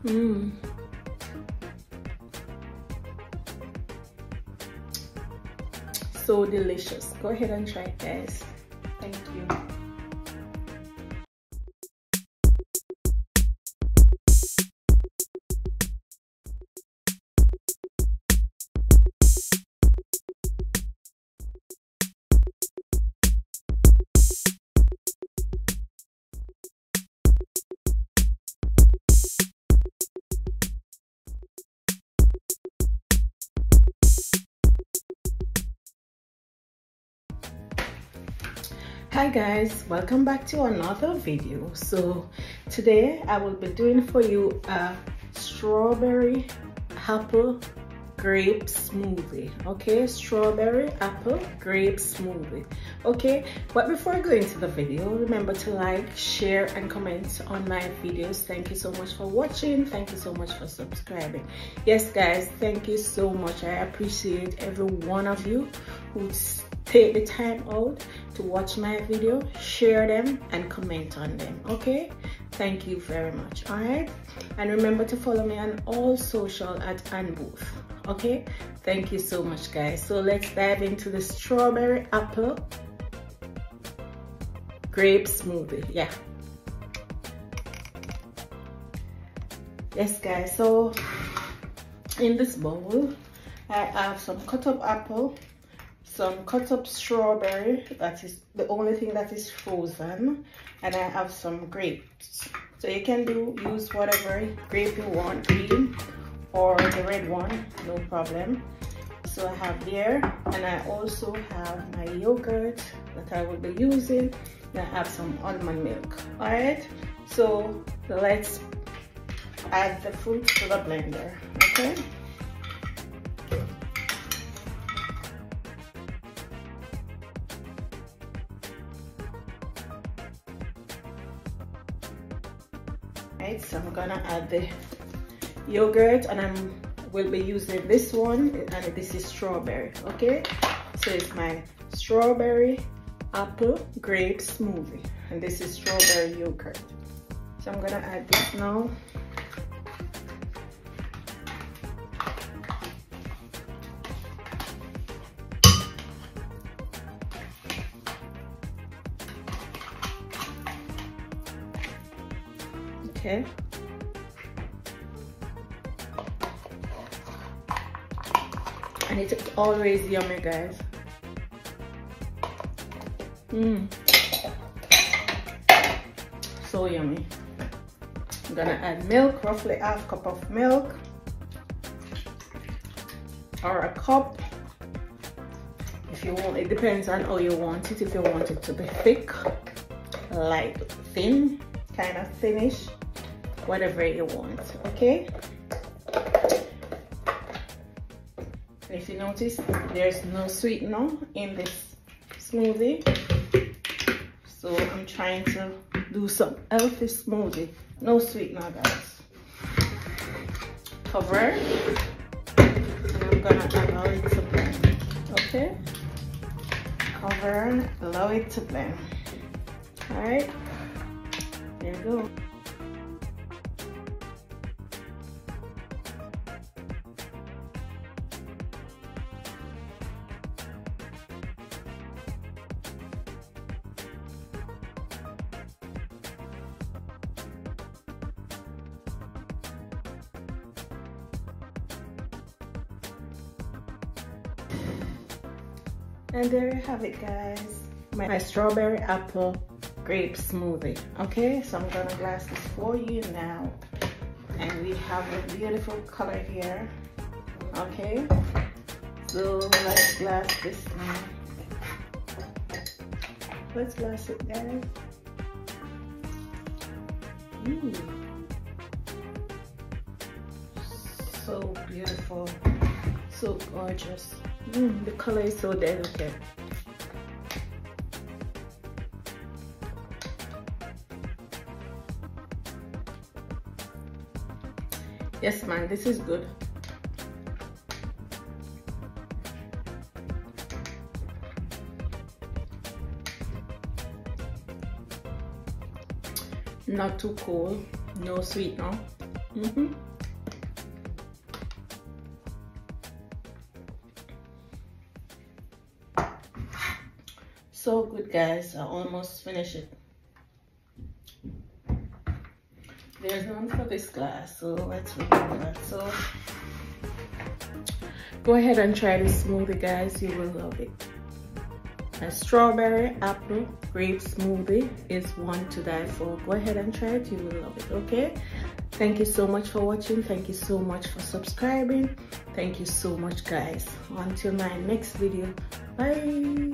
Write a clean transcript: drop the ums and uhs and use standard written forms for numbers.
Mmm. So delicious. Go ahead and try it, guys. Thank you. Hi guys, welcome back to another video. So today I will be doing for you a strawberry apple grape smoothie. Okay, strawberry apple grape smoothie. Okay, but before I go into the video, remember to like, share and comment on my videos. Thank you so much for watching. Thank you so much for subscribing. Yes guys, thank you so much. I appreciate every one of you who take the time out to watch my video, share them and comment on them. Okay, thank you very much. All right, and remember to follow me on all social at @AnnBooth. Okay, thank you so much guys. So let's dive into the strawberry apple grape smoothie. Yeah, yes guys, so in this bowl I have some cut up apple, some cut up strawberry, that is the only thing that is frozen, and I have some grapes. So you can use whatever grape you want, green or the red one, no problem. So I have there, and I also have my yogurt that I will be using, and I have some almond milk. All right, so let's add the fruit to the blender. Okay, so I'm gonna add the yogurt, and will be using this one, and this is strawberry. Okay, so it's my strawberry apple grape smoothie, and this is strawberry yogurt. So I'm gonna add this now. Okay, and it's always yummy guys. So yummy. I'm gonna add milk, roughly half cup of milk or a cup if you want. It depends on how you want it. If you want it to be thick, light, thin, kind of thinnish, whatever you want. Okay, if you notice, there's no sweetener in this smoothie, so I'm trying to do some healthy smoothie. No sweetener guys. Cover, and I'm gonna allow it to blend. Okay, cover, allow it to blend. All right, there you go. And there you have it guys, my strawberry apple grape smoothie. Okay, so I'm gonna glass this for you now, and we have a beautiful color here. Okay, so let's glass this now. Let's glass it guys. So beautiful, so gorgeous. The color is so delicate. Yes man, this is good. Not too cold, no sweetener, So good, guys. I almost finished it. There's none for this glass, so let's remove that. So go ahead and try this smoothie, guys. You will love it. A strawberry apple grape smoothie is one to die for. Go ahead and try it. You will love it. Okay, thank you so much for watching. Thank you so much for subscribing. Thank you so much, guys. Until my next video, bye.